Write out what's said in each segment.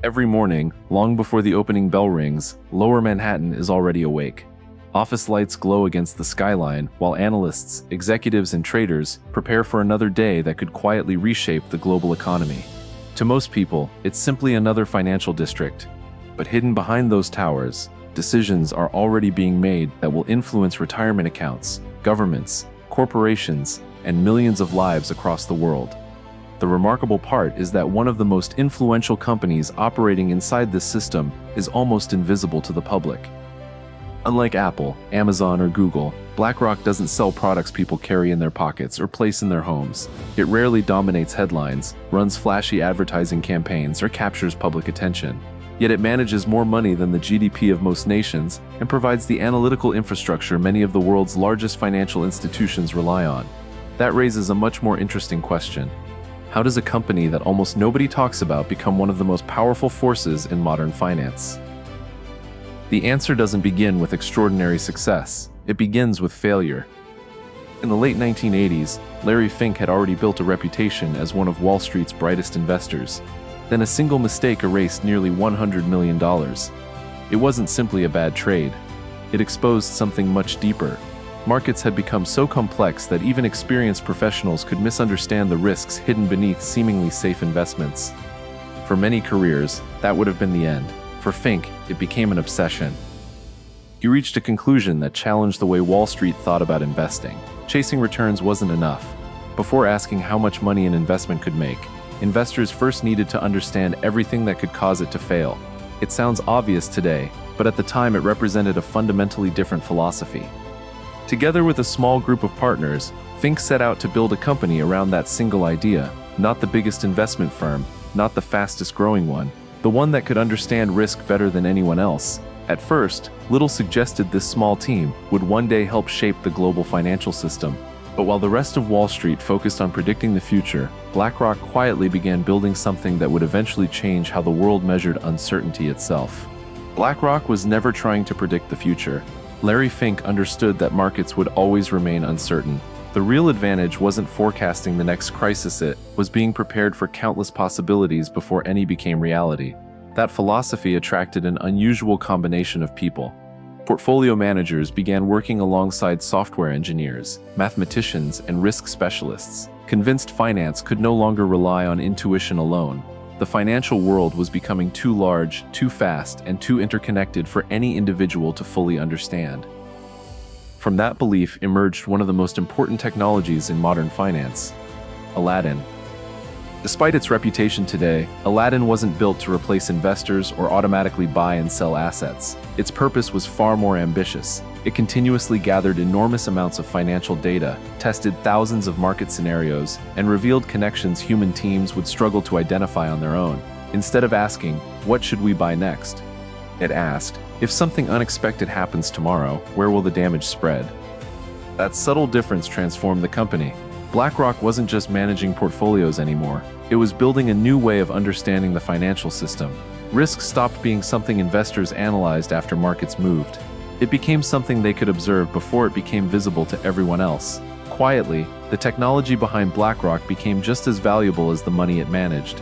Every morning, long before the opening bell rings, Lower Manhattan is already awake. Office lights glow against the skyline, while analysts, executives, and traders prepare for another day that could quietly reshape the global economy. To most people, it's simply another financial district. But hidden behind those towers, decisions are already being made that will influence retirement accounts, governments, corporations, and millions of lives across the world. The remarkable part is that one of the most influential companies operating inside this system is almost invisible to the public. Unlike Apple, Amazon, or Google, BlackRock doesn't sell products people carry in their pockets or place in their homes. It rarely dominates headlines, runs flashy advertising campaigns, or captures public attention. Yet it manages more money than the GDP of most nations and provides the analytical infrastructure many of the world's largest financial institutions rely on. That raises a much more interesting question. How does a company that almost nobody talks about become one of the most powerful forces in modern finance? The answer doesn't begin with extraordinary success. It begins with failure. In the late 1980s, Larry Fink had already built a reputation as one of Wall Street's brightest investors. Then a single mistake erased nearly $100 million. It wasn't simply a bad trade. It exposed something much deeper. Markets had become so complex that even experienced professionals could misunderstand the risks hidden beneath seemingly safe investments. For many careers, that would have been the end. For Fink, it became an obsession. He reached a conclusion that challenged the way Wall Street thought about investing. Chasing returns wasn't enough. Before asking how much money an investment could make, investors first needed to understand everything that could cause it to fail. It sounds obvious today, but at the time it represented a fundamentally different philosophy. Together with a small group of partners, Fink set out to build a company around that single idea, not the biggest investment firm, not the fastest growing one, the one that could understand risk better than anyone else. At first, little suggested this small team would one day help shape the global financial system. But while the rest of Wall Street focused on predicting the future, BlackRock quietly began building something that would eventually change how the world measured uncertainty itself. BlackRock was never trying to predict the future. Larry Fink understood that markets would always remain uncertain. The real advantage wasn't forecasting the next crisis, it was being prepared for countless possibilities before any became reality. That philosophy attracted an unusual combination of people. Portfolio managers began working alongside software engineers, mathematicians, and risk specialists, convinced finance could no longer rely on intuition alone. The financial world was becoming too large, too fast, and too interconnected for any individual to fully understand. From that belief emerged one of the most important technologies in modern finance: Aladdin. Despite its reputation today, Aladdin wasn't built to replace investors or automatically buy and sell assets. Its purpose was far more ambitious. It continuously gathered enormous amounts of financial data, tested thousands of market scenarios, and revealed connections human teams would struggle to identify on their own. Instead of asking, "What should we buy next?" it asked, "If something unexpected happens tomorrow, where will the damage spread?" That subtle difference transformed the company. BlackRock wasn't just managing portfolios anymore. It was building a new way of understanding the financial system. Risk stopped being something investors analyzed after markets moved. It became something they could observe before it became visible to everyone else. Quietly, the technology behind BlackRock became just as valuable as the money it managed.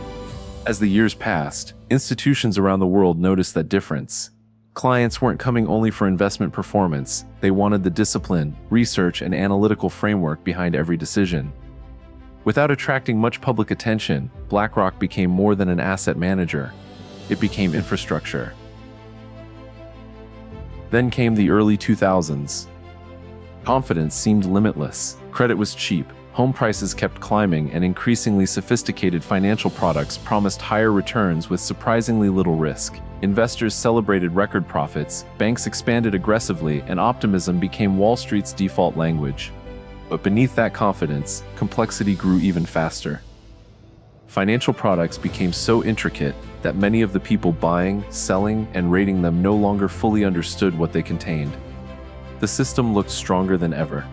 As the years passed, institutions around the world noticed that difference. Clients weren't coming only for investment performance, they wanted the discipline, research, and analytical framework behind every decision. Without attracting much public attention, BlackRock became more than an asset manager. It became infrastructure. Then came the early 2000s. Confidence seemed limitless. Credit was cheap. Home prices kept climbing, and increasingly sophisticated financial products promised higher returns with surprisingly little risk. Investors celebrated record profits, banks expanded aggressively, and optimism became Wall Street's default language. But beneath that confidence, complexity grew even faster. Financial products became so intricate that many of the people buying, selling, and rating them no longer fully understood what they contained. The system looked stronger than ever.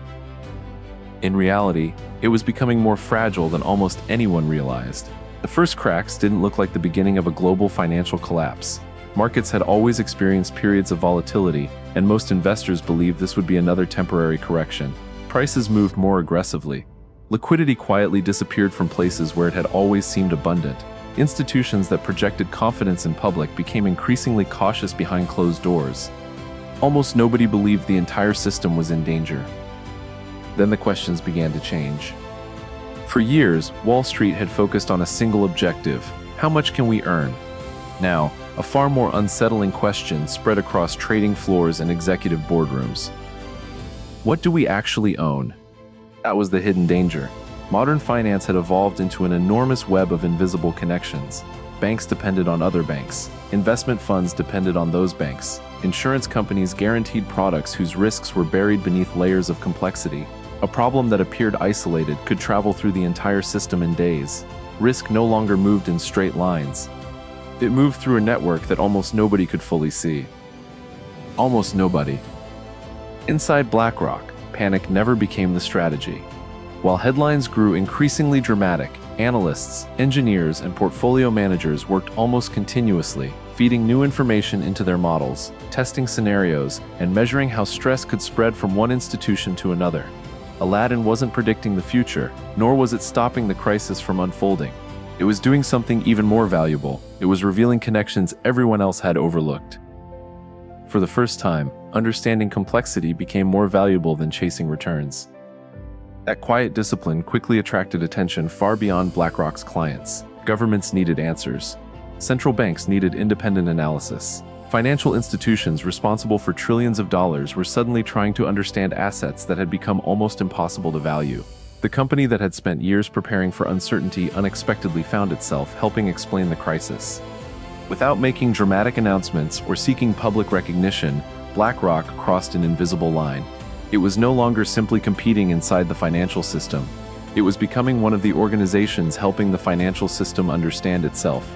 In reality, it was becoming more fragile than almost anyone realized. The first cracks didn't look like the beginning of a global financial collapse. Markets had always experienced periods of volatility, and most investors believed this would be another temporary correction. Prices moved more aggressively. Liquidity quietly disappeared from places where it had always seemed abundant. institutions that projected confidence in public became increasingly cautious behind closed doors. Almost nobody believed the entire system was in danger. Then the questions began to change. For years, Wall Street had focused on a single objective: how much can we earn? Now, a far more unsettling question spread across trading floors and executive boardrooms. What do we actually own? That was the hidden danger. Modern finance had evolved into an enormous web of invisible connections. Banks depended on other banks. Investment funds depended on those banks. Insurance companies guaranteed products whose risks were buried beneath layers of complexity. A problem that appeared isolated could travel through the entire system in days. Risk no longer moved in straight lines. It moved through a network that almost nobody could fully see. Almost nobody. Inside BlackRock, panic never became the strategy. While headlines grew increasingly dramatic, analysts, engineers, and portfolio managers worked almost continuously, feeding new information into their models, testing scenarios, and measuring how stress could spread from one institution to another. Aladdin wasn't predicting the future, nor was it stopping the crisis from unfolding. It was doing something even more valuable. It was revealing connections everyone else had overlooked. For the first time, understanding complexity became more valuable than chasing returns. That quiet discipline quickly attracted attention far beyond BlackRock's clients. Governments needed answers. Central banks needed independent analysis. Financial institutions responsible for trillions of dollars were suddenly trying to understand assets that had become almost impossible to value. The company that had spent years preparing for uncertainty unexpectedly found itself helping explain the crisis. Without making dramatic announcements or seeking public recognition, BlackRock crossed an invisible line. It was no longer simply competing inside the financial system. It was becoming one of the organizations helping the financial system understand itself.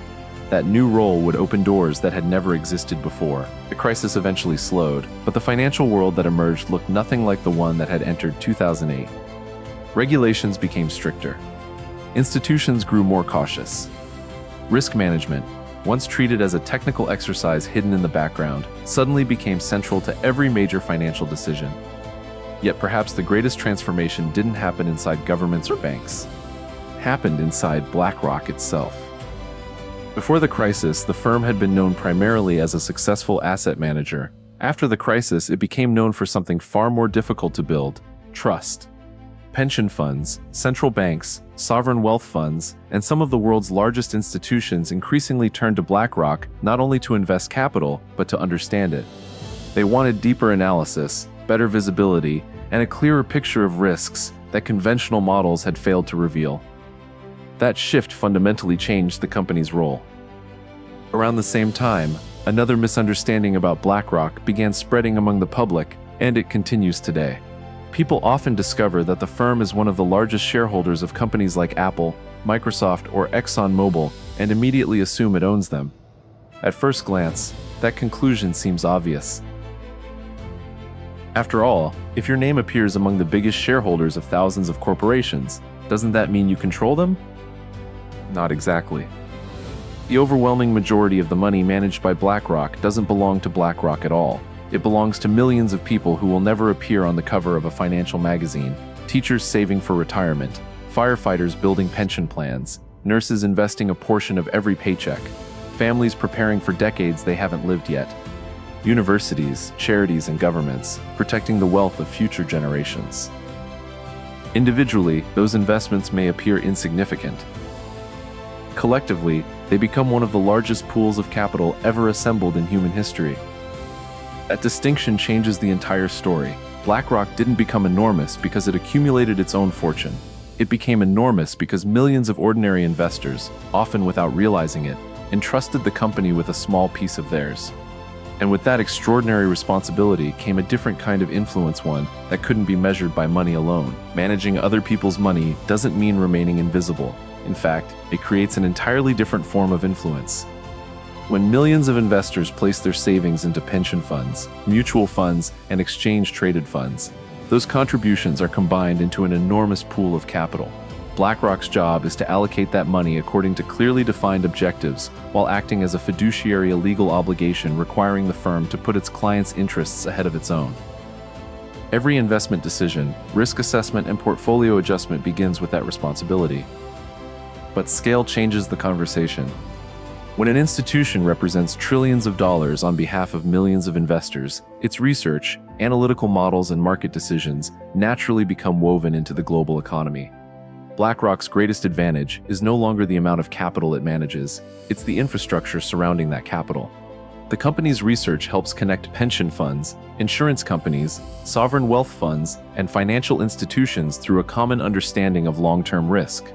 That new role would open doors that had never existed before. The crisis eventually slowed, but the financial world that emerged looked nothing like the one that had entered 2008. Regulations became stricter. Institutions grew more cautious. Risk management, once treated as a technical exercise hidden in the background, suddenly became central to every major financial decision. Yet perhaps the greatest transformation didn't happen inside governments or banks. It happened inside BlackRock itself. Before the crisis, the firm had been known primarily as a successful asset manager. After the crisis, it became known for something far more difficult to build: trust. Pension funds, central banks, sovereign wealth funds, and some of the world's largest institutions increasingly turned to BlackRock not only to invest capital, but to understand it. They wanted deeper analysis, better visibility, and a clearer picture of risks that conventional models had failed to reveal. That shift fundamentally changed the company's role. Around the same time, another misunderstanding about BlackRock began spreading among the public, and it continues today. People often discover that the firm is one of the largest shareholders of companies like Apple, Microsoft, or ExxonMobil, and immediately assume it owns them. At first glance, that conclusion seems obvious. After all, if your name appears among the biggest shareholders of thousands of corporations, doesn't that mean you control them? Not exactly. The overwhelming majority of the money managed by BlackRock doesn't belong to BlackRock at all. It belongs to millions of people who will never appear on the cover of a financial magazine: teachers saving for retirement, firefighters building pension plans, nurses investing a portion of every paycheck, families preparing for decades they haven't lived yet, universities, charities, and governments protecting the wealth of future generations. Individually, those investments may appear insignificant. Collectively, they become one of the largest pools of capital ever assembled in human history. That distinction changes the entire story. BlackRock didn't become enormous because it accumulated its own fortune. It became enormous because millions of ordinary investors, often without realizing it, entrusted the company with a small piece of theirs. And with that extraordinary responsibility came a different kind of influence, one that couldn't be measured by money alone. Managing other people's money doesn't mean remaining invisible. In fact, it creates an entirely different form of influence. When millions of investors place their savings into pension funds, mutual funds, and exchange-traded funds, those contributions are combined into an enormous pool of capital. BlackRock's job is to allocate that money according to clearly defined objectives, while acting as a fiduciary legal obligation requiring the firm to put its clients' interests ahead of its own. Every investment decision, risk assessment, and portfolio adjustment begins with that responsibility. But scale changes the conversation. When an institution represents trillions of dollars on behalf of millions of investors, its research, analytical models, and market decisions naturally become woven into the global economy. BlackRock's greatest advantage is no longer the amount of capital it manages, it's the infrastructure surrounding that capital. The company's research helps connect pension funds, insurance companies, sovereign wealth funds, and financial institutions through a common understanding of long-term risk.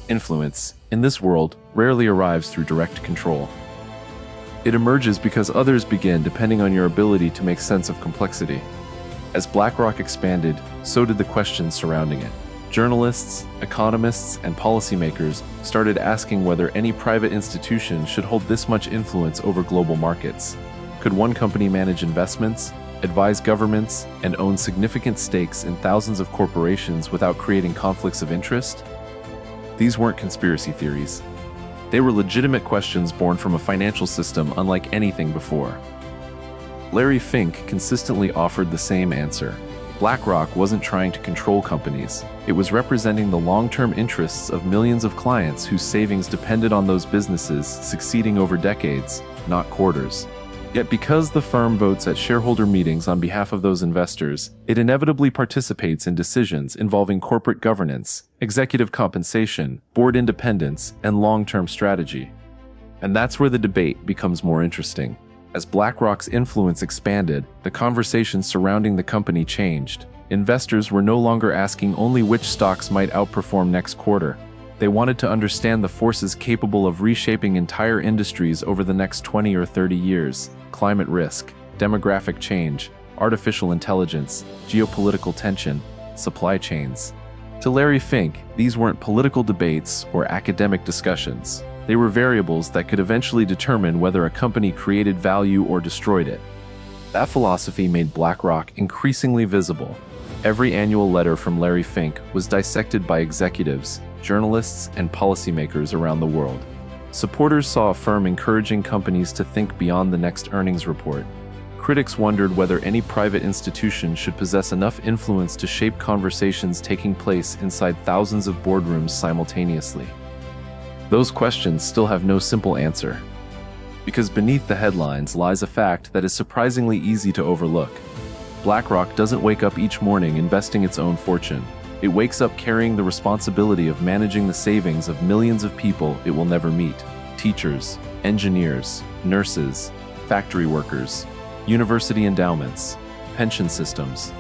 Influence, in this world, rarely arrives through direct control. It emerges because others begin depending on your ability to make sense of complexity. As BlackRock expanded, so did the questions surrounding it. Journalists, economists, and policymakers started asking whether any private institution should hold this much influence over global markets. Could one company manage investments, advise governments, and own significant stakes in thousands of corporations without creating conflicts of interest? These weren't conspiracy theories. They were legitimate questions born from a financial system unlike anything before. Larry Fink consistently offered the same answer. BlackRock wasn't trying to control companies. It was representing the long-term interests of millions of clients whose savings depended on those businesses succeeding over decades, not quarters. Yet because the firm votes at shareholder meetings on behalf of those investors, it inevitably participates in decisions involving corporate governance, executive compensation, board independence, and long-term strategy. And that's where the debate becomes more interesting. As BlackRock's influence expanded, the conversation surrounding the company changed. Investors were no longer asking only which stocks might outperform next quarter. They wanted to understand the forces capable of reshaping entire industries over the next 20 or 30 years: climate risk, demographic change, artificial intelligence, geopolitical tension, supply chains. To Larry Fink, these weren't political debates or academic discussions. They were variables that could eventually determine whether a company created value or destroyed it. That philosophy made BlackRock increasingly visible. Every annual letter from Larry Fink was dissected by executives, journalists, and policymakers around the world. Supporters saw a firm encouraging companies to think beyond the next earnings report. Critics wondered whether any private institution should possess enough influence to shape conversations taking place inside thousands of boardrooms simultaneously. Those questions still have no simple answer. Because beneath the headlines lies a fact that is surprisingly easy to overlook. BlackRock doesn't wake up each morning investing its own fortune. It wakes up carrying the responsibility of managing the savings of millions of people it will never meet: teachers, engineers, nurses, factory workers, university endowments, pension systems.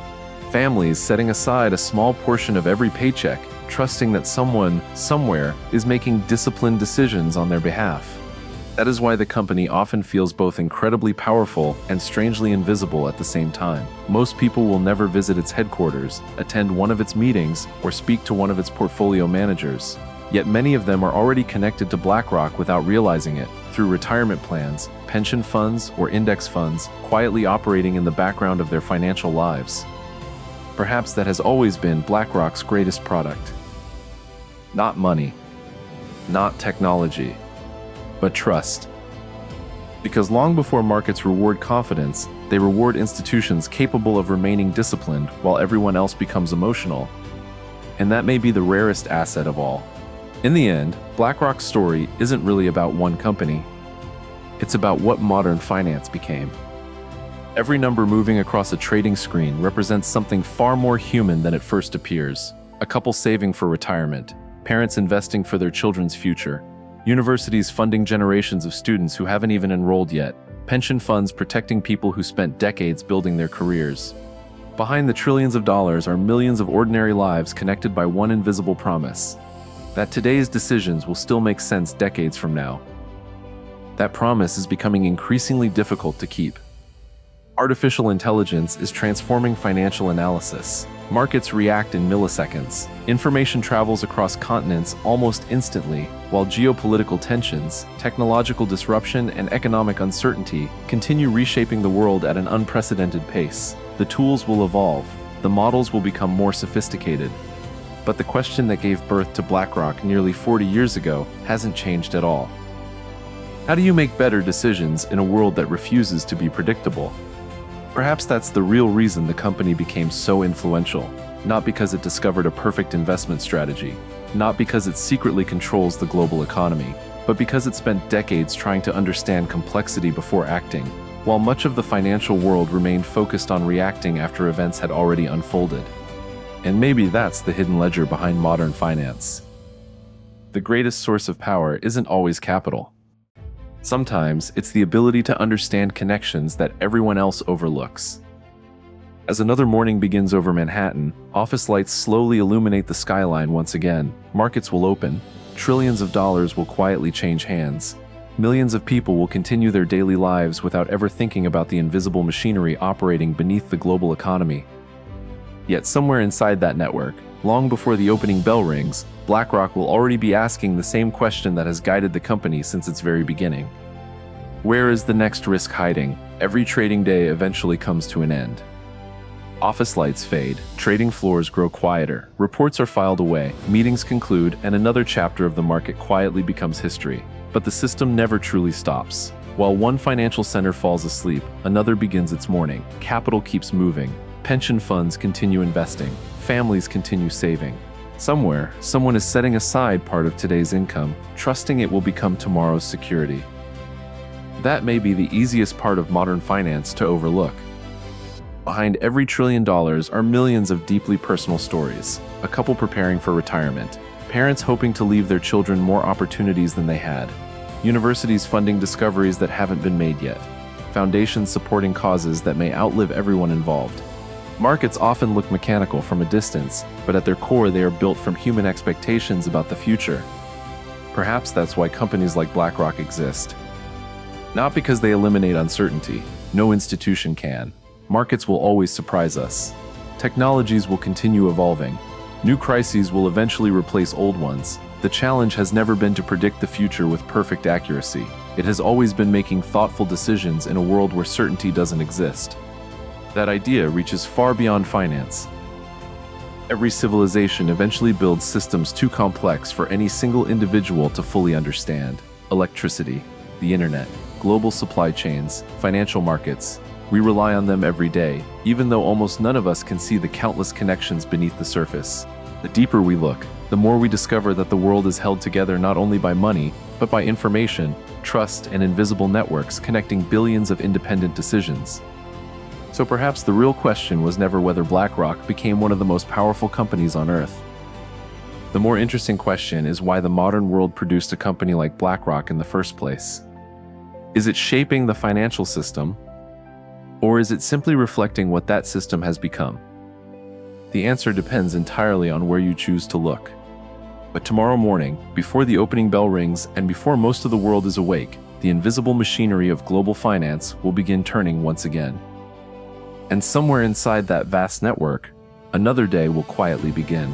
Families setting aside a small portion of every paycheck, trusting that someone, somewhere, is making disciplined decisions on their behalf. That is why the company often feels both incredibly powerful and strangely invisible at the same time. Most people will never visit its headquarters, attend one of its meetings, or speak to one of its portfolio managers. Yet many of them are already connected to BlackRock without realizing it, through retirement plans, pension funds, or index funds, quietly operating in the background of their financial lives. Perhaps that has always been BlackRock's greatest product. Not money, not technology, but trust. Because long before markets reward confidence, they reward institutions capable of remaining disciplined while everyone else becomes emotional. And that may be the rarest asset of all. In the end, BlackRock's story isn't really about one company. It's about what modern finance became. Every number moving across a trading screen represents something far more human than it first appears. A couple saving for retirement, parents investing for their children's future, universities funding generations of students who haven't even enrolled yet, pension funds protecting people who spent decades building their careers. Behind the trillions of dollars are millions of ordinary lives connected by one invisible promise: that today's decisions will still make sense decades from now. That promise is becoming increasingly difficult to keep. Artificial intelligence is transforming financial analysis. Markets react in milliseconds. Information travels across continents almost instantly, while geopolitical tensions, technological disruption, and economic uncertainty continue reshaping the world at an unprecedented pace. The tools will evolve. The models will become more sophisticated. But the question that gave birth to BlackRock nearly 40 years ago hasn't changed at all. How do you make better decisions in a world that refuses to be predictable? Perhaps that's the real reason the company became so influential, not because it discovered a perfect investment strategy, not because it secretly controls the global economy, but because it spent decades trying to understand complexity before acting, while much of the financial world remained focused on reacting after events had already unfolded. And maybe that's the hidden ledger behind modern finance. The greatest source of power isn't always capital. Sometimes it's the ability to understand connections that everyone else overlooks. As another morning begins over Manhattan, office lights slowly illuminate the skyline once again. Markets will open, trillions of dollars will quietly change hands. Millions of people will continue their daily lives without ever thinking about the invisible machinery operating beneath the global economy. Yet somewhere inside that network, long before the opening bell rings, BlackRock will already be asking the same question that has guided the company since its very beginning. Where is the next risk hiding? Every trading day eventually comes to an end. Office lights fade, trading floors grow quieter, reports are filed away, meetings conclude, and another chapter of the market quietly becomes history. But the system never truly stops. While one financial center falls asleep, another begins its morning. Capital keeps moving. Pension funds continue investing. Families continue saving. Somewhere, someone is setting aside part of today's income, trusting it will become tomorrow's security. That may be the easiest part of modern finance to overlook. Behind every $1 trillion are millions of deeply personal stories. A couple preparing for retirement. Parents hoping to leave their children more opportunities than they had. Universities funding discoveries that haven't been made yet. Foundations supporting causes that may outlive everyone involved. Markets often look mechanical from a distance, but at their core they are built from human expectations about the future. Perhaps that's why companies like BlackRock exist. Not because they eliminate uncertainty. No institution can. Markets will always surprise us. Technologies will continue evolving. New crises will eventually replace old ones. The challenge has never been to predict the future with perfect accuracy. It has always been making thoughtful decisions in a world where certainty doesn't exist. That idea reaches far beyond finance. Every civilization eventually builds systems too complex for any single individual to fully understand. Electricity, the internet, global supply chains, financial markets. We rely on them every day, even though almost none of us can see the countless connections beneath the surface. The deeper we look, the more we discover that the world is held together not only by money, but by information, trust, and invisible networks connecting billions of independent decisions. So perhaps the real question was never whether BlackRock became one of the most powerful companies on Earth. The more interesting question is why the modern world produced a company like BlackRock in the first place. Is it shaping the financial system? Or is it simply reflecting what that system has become? The answer depends entirely on where you choose to look. But tomorrow morning, before the opening bell rings and before most of the world is awake, the invisible machinery of global finance will begin turning once again. And somewhere inside that vast network, another day will quietly begin.